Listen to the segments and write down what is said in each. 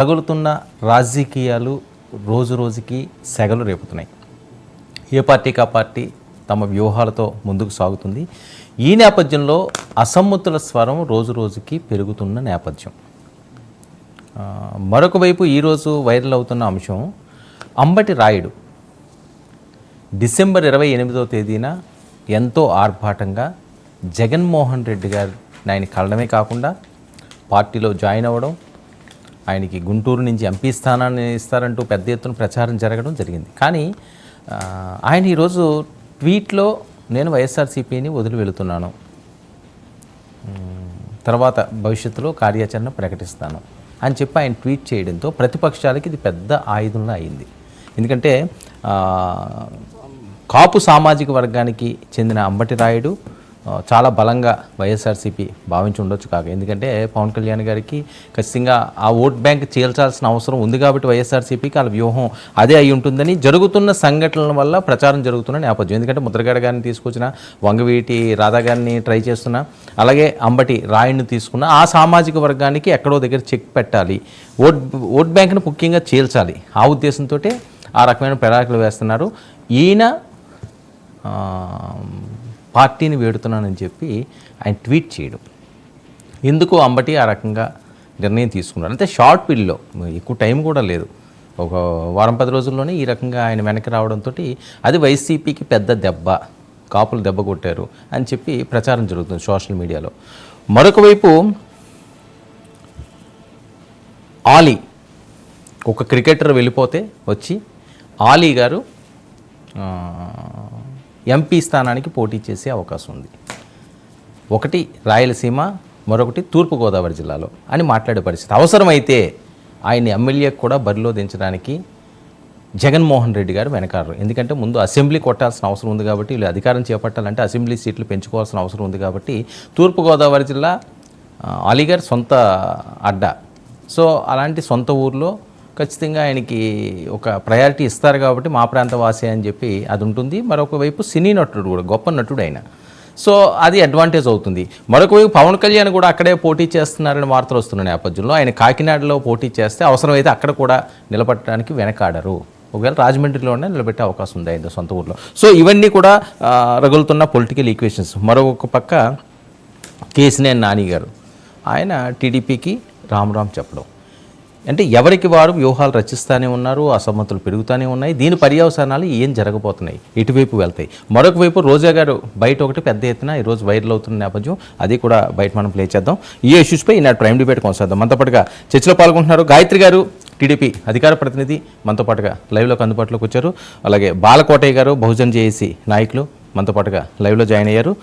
తగులుతున్న రాజకీయాలు రోజు రోజుకి సెగలు రేపుతున్నాయి. ఏ పార్టీకి ఆ పార్టీ తమ వ్యూహాలతో ముందుకు సాగుతుంది. ఈ నేపథ్యంలో అసమ్మతుల స్వరం రోజు రోజుకి పెరుగుతున్న నేపథ్యం. మరొక వైపు ఈరోజు వైరల్ అవుతున్న అంశం అంబటి రాయుడు డిసెంబర్ 28వ తేదీన ఎంతో ఆర్భాటంగా జగన్మోహన్ రెడ్డి గారు ఆయన కలడమే కాకుండా పార్టీలో జాయిన్ అవ్వడం, ఆయనకి గుంటూరు నుంచి ఎంపీ స్థానాన్ని ఇస్తారంటూ పెద్ద ఎత్తున ప్రచారం జరగడం జరిగింది. కానీ ఆయన ఈరోజు ట్వీట్లో నేను వైఎస్ఆర్సీపీని వదిలి వెళుతున్నాను, తర్వాత భవిష్యత్తులో కార్యాచరణ ప్రకటిస్తాను అని చెప్పి ఆయన ట్వీట్ చేయడంతో ప్రతిపక్షాలకి ఇది పెద్ద ఆయుధంలా అయింది. ఎందుకంటే కాపు సామాజిక వర్గానికి చెందిన అంబటి రాయుడు చాలా బలంగా వైఎస్ఆర్సీపీ భావించి ఉండొచ్చు కాక, ఎందుకంటే పవన్ కళ్యాణ్ గారికి ఖచ్చితంగా ఆ ఓట్ బ్యాంక్ చేల్చాల్సిన అవసరం ఉంది కాబట్టి వైఎస్ఆర్సీపీకి వాళ్ళ వ్యూహం అదే అయి ఉంటుందని జరుగుతున్న సంఘటనల వల్ల ప్రచారం జరుగుతున్న నేపథ్యం. ఎందుకంటే ముద్రగడ గారిని తీసుకొచ్చిన, వంగవీటి రాధా గారిని ట్రై చేస్తున్నా, అలాగే అంబటి రాయుడిని తీసుకున్న ఆ సామాజిక వర్గానికి ఎక్కడో దగ్గర చెక్ పెట్టాలి, ఓట్ బ్యాంక్ను ముఖ్యంగా చేల్చాలి, ఆ ఉద్దేశంతో ఆ రకమైన ప్రణాళికలు వేస్తున్నారు. ఈయన పార్టీని వేడుతున్నానని చెప్పి ఆయన ట్వీట్ చేయడం, ఎందుకు అంబటి ఆ రకంగా నిర్ణయం తీసుకున్నారు అంటే షార్ట్ పీరియడ్లో, ఎక్కువ టైం కూడా లేదు, ఒక వారం 10 రోజుల్లోనే ఈ రకంగా ఆయన వెనక్కి రావడంతో అది వైసీపీకి పెద్ద దెబ్బ, కాపులు దెబ్బ కొట్టారు అని చెప్పి ప్రచారం జరుగుతుంది సోషల్ మీడియాలో. మరొక వైపు ఆలీ, ఒక క్రికెటర్ వెళ్ళిపోతే వచ్చి ఆలీ గారు ఎంపీ స్థానానికి పోటీ చేసే అవకాశం ఉంది, ఒకటి రాయలసీమ, మరొకటి తూర్పుగోదావరి జిల్లాలో అని మాట్లాడే పరిస్థితి. అవసరమైతే ఆయన ఎమ్మెల్యేకి కూడా బరిలో దించడానికి జగన్మోహన్ రెడ్డి గారు వెనకాడరు. ఎందుకంటే ముందు అసెంబ్లీ కొట్టాల్సిన అవసరం ఉంది కాబట్టి, వీళ్ళు అధికారం చేపట్టాలంటే అసెంబ్లీ సీట్లు పెంచుకోవాల్సిన అవసరం ఉంది కాబట్టి తూర్పుగోదావరి జిల్లా అలీ గారి సొంత అడ్డా. సో అలాంటి సొంత ఊర్లో ఖచ్చితంగా ఆయనకి ఒక ప్రయారిటీ ఇస్తారు కాబట్టి మా ప్రాంత వాసి అని చెప్పి అది ఉంటుంది. మరొక వైపు సినీ నటుడు కూడా, గొప్ప నటుడు ఆయన, సో అది అడ్వాంటేజ్ అవుతుంది. మరొక వైపు పవన్ కళ్యాణ్ కూడా అక్కడే పోటీ చేస్తున్నారని వార్తలు వస్తున్న నేపథ్యంలో ఆయన కాకినాడలో పోటీ చేస్తే అవసరమైతే అక్కడ కూడా నిలబడటానికి వెనకాడరు, ఒకవేళ రాజమండ్రిలోనే నిలబెట్టే అవకాశం ఉంది ఆయన సొంత ఊర్లో. సో ఇవన్నీ కూడా రగులుతున్న పొలిటికల్ ఈక్వేషన్స్. మరొక పక్క కేసినేని నాని గారు, ఆయన టీడీపీకి రామ్ చెప్పడం, అంటే ఎవరికి వారు వ్యూహాలు రచిస్తూనే ఉన్నారు, అసమ్మతులు పెరుగుతూనే ఉన్నాయి. దీని పర్యవసానాలు ఏం జరగబోతున్నాయి, ఇటువైపు వెళ్తాయి. మరొక వైపు రోజా గారు బయట ఒకటి పెద్ద ఎత్తున ఈరోజు వైరల్ అవుతున్న నేపథ్యం, అది కూడా బయట మనం ప్లే చేద్దాం. ఈ ఇష్యూస్పై ఈనాడు ప్రైమ్ డిబేట్ కొనసాగుతాం. మనతో పాటుగా చర్చలో పాల్గొంటున్నారు గాయత్రి గారు, టీడీపీ అధికార ప్రతినిధి, మనతో పాటుగా లైవ్లోకి అందుబాటులోకి వచ్చారు. అలాగే బాలకోటయ్య గారు, బహుజన్ జేఏసీ నాయకులు, మనతో పాటుగా లైవ్లో జాయిన్ అయ్యారు.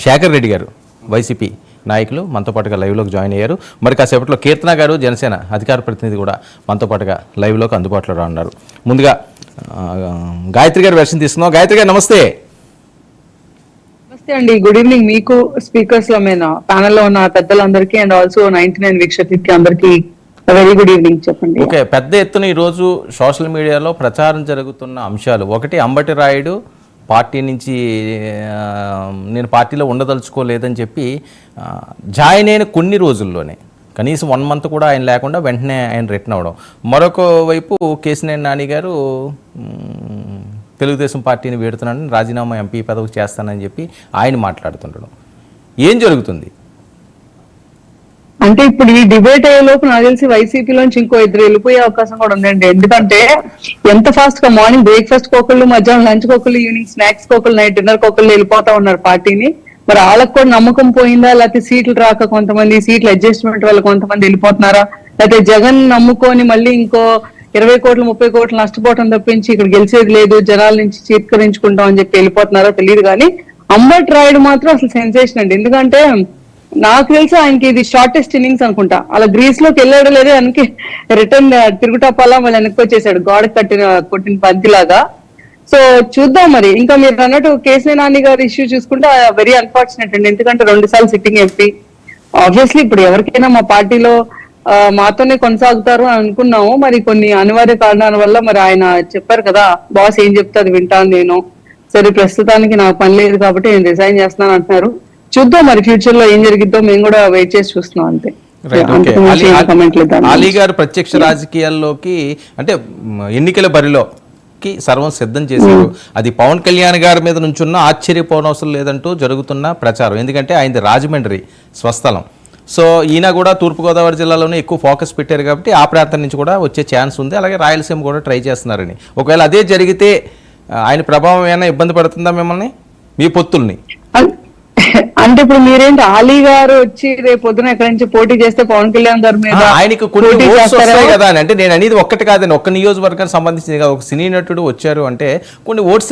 శేఖర్ రెడ్డి గారు, వైసీపీ నాయకులు, మనతో పాటుగా లైవ్లోకి జాయిన్ అయ్యారు. మరి కాసేపట్లో కీర్తన గారు, జనసేన అధికార ప్రతినిధి కూడా మనతో పాటుగా లైవ్లోకి అందుబాటులో రానున్నారు. ముందుగా గాయత్రి గారు వెర్షన్ తీసుకుందాం. గాయత్రి గారు నమస్తే. నమస్తే అండి, గుడ్ ఈవినింగ్ మీకు, స్పీకర్స్ లో మీద ప్యానెల్లో ఉన్న పెద్దలందరికీ అండ్ ఆల్సో 99 వీక్షకులకి అందరికీ వెరీ గుడ్ ఈవినింగ్. చెప్పండి. ఓకే, పెద్ద ఎత్తున ఈరోజు సోషల్ మీడియాలో ప్రచారం జరుగుతున్న అంశాలు, ఒకటి అంబటి రాయుడు పార్టీ నుంచి నేను పార్టీలో ఉండదలుచుకోలేదని చెప్పి జాయిన్ అయిన కొన్ని రోజుల్లోనే, కనీసం 1 మంత్ కూడా ఆయన లేకుండా వెంటనే ఆయన రిటర్న్ అవ్వడం. మరొక వైపు కేసినేని నాని గారు తెలుగుదేశం పార్టీని వేడుతున్నానని, రాజీనామా ఎంపీ పదవికి చేస్తానని చెప్పి ఆయన మాట్లాడుతుండడం. ఏం జరుగుతుంది అంటే ఇప్పుడు ఈ డిబేట్ అయ్యే లోపు నాకు తెలిసి వైసీపీలోంచి ఇంకో 2 వెళ్ళిపోయే అవకాశం కూడా ఉందండి. ఎందుకంటే ఎంత ఫాస్ట్ గా మార్నింగ్ బ్రేక్ఫాస్ట్ కోకళ్ళు, మధ్యాహ్నం లంచ్ కోకళ్ళు, ఈవినింగ్ స్నాక్స్ కోకళ్ళు, నైట్ డిన్నర్ కోకళ్ళు వెళ్ళిపోతా ఉన్నారు పార్టీని. మరి వాళ్ళకి కూడా నమ్మకం పోయిందా, లేకపోతే సీట్లు రాక కొంతమంది, సీట్ల అడ్జస్ట్మెంట్ వల్ల కొంతమంది వెళ్ళిపోతున్నారా, లేకపోతే జగన్ నమ్ముకొని మళ్ళీ ఇంకో 20 కోట్లు 30 కోట్లు నష్టపోవటం తప్పించి ఇక్కడ గెలిచేది లేదు, జనాల నుంచి చీత్కరించుకుంటాం అని చెప్పి వెళ్ళిపోతున్నారో తెలియదు. కానీ అంబటి రాయుడు మాత్రం అసలు సెన్సేషన్ అండి. ఎందుకంటే నాకు తెలిసి ఆయనకి ఇది షార్టెస్ట్ ఇన్నింగ్స్ అనుకుంటా. అలా గ్రీస్ లోకి వెళ్ళాడు లేదే, ఆయనకి రిటర్న్ తిరుగుటప్పాలా మళ్ళీ వెనక్కి వచ్చేసాడు, గోడ కొట్టిన బంతిలాగా. సో చూద్దాం మరి. ఇంకా మీరు అన్నట్టు కేసినేని నాని గారి ఇష్యూ చూసుకుంటే వెరీ అన్ఫార్చునేట్ అండి. ఎందుకంటే 2 సార్లు సిట్టింగ్ ఎంపీ. ఆబ్వియస్లీ ఇప్పుడు ఎవరికైనా మా పార్టీలో మాతోనే కొనసాగుతారు అని అనుకున్నాము. మరి కొన్ని అనివార్య కారణాల వల్ల మరి ఆయన చెప్పారు కదా, బాస్ ఏం చెప్తే అది వింటాను నేను, సరే ప్రస్తుతానికి నాకు పని లేదు కాబట్టి నేను రిజైన్ చేస్తున్నాను అంటున్నారు. చూద్దాం మరి ఫ్యూచర్ లో ఏం జరిగిద్దో, మేము కూడా వెయిట్ చేసి చూస్తున్నాం అంతే. Right, okay. అంతకు మించి ఏం comment లేదు దాని అలీ గురించి. గారు ప్రత్యక్ష రాజకీయాల్లోకి అంటే ఎన్నికల బరిలోకి సర్వం సిద్ధం చేశారు. అది పవన్ కళ్యాణ్ గారి మీద నుంచున్న ఆశ్చర్యపోనవసరం లేదంటూ జరుగుతున్న ప్రచారం. ఎందుకంటే ఆయనది రాజమండ్రి స్వస్థలం. సో ఈయన కూడా తూర్పుగోదావరి జిల్లాలోనే ఎక్కువ ఫోకస్ పెట్టారు కాబట్టి ఆ ప్రాంతం నుంచి కూడా వచ్చే ఛాన్స్ ఉంది. అలాగే రాయలసీమ కూడా ట్రై చేస్తున్నారని. ఒకవేళ అదే జరిగితే ఆయన ప్రభావం ఏమైనా ఇబ్బంది పడుతుందా మిమ్మల్ని, మీ పొత్తుల్ని? అంటే ఇప్పుడు మీరేంటి అలీ గారు వచ్చి రేపు పొద్దున ఎక్కడి నుంచి పోటీ చేస్తే పవన్ కళ్యాణ్ గారి మీద ఆయనకు కొన్ని పోటీ ఓట్స్ చేస్తారేమో? వస్తాయి కదా అని. అంటే నేను అనేది ఒక్కటి కాదని, ఒక్క నియోజకవర్గానికి సంబంధించింది కాదు. ఒక సినీ నటుడు వచ్చారు అంటే కొన్ని ఓట్స్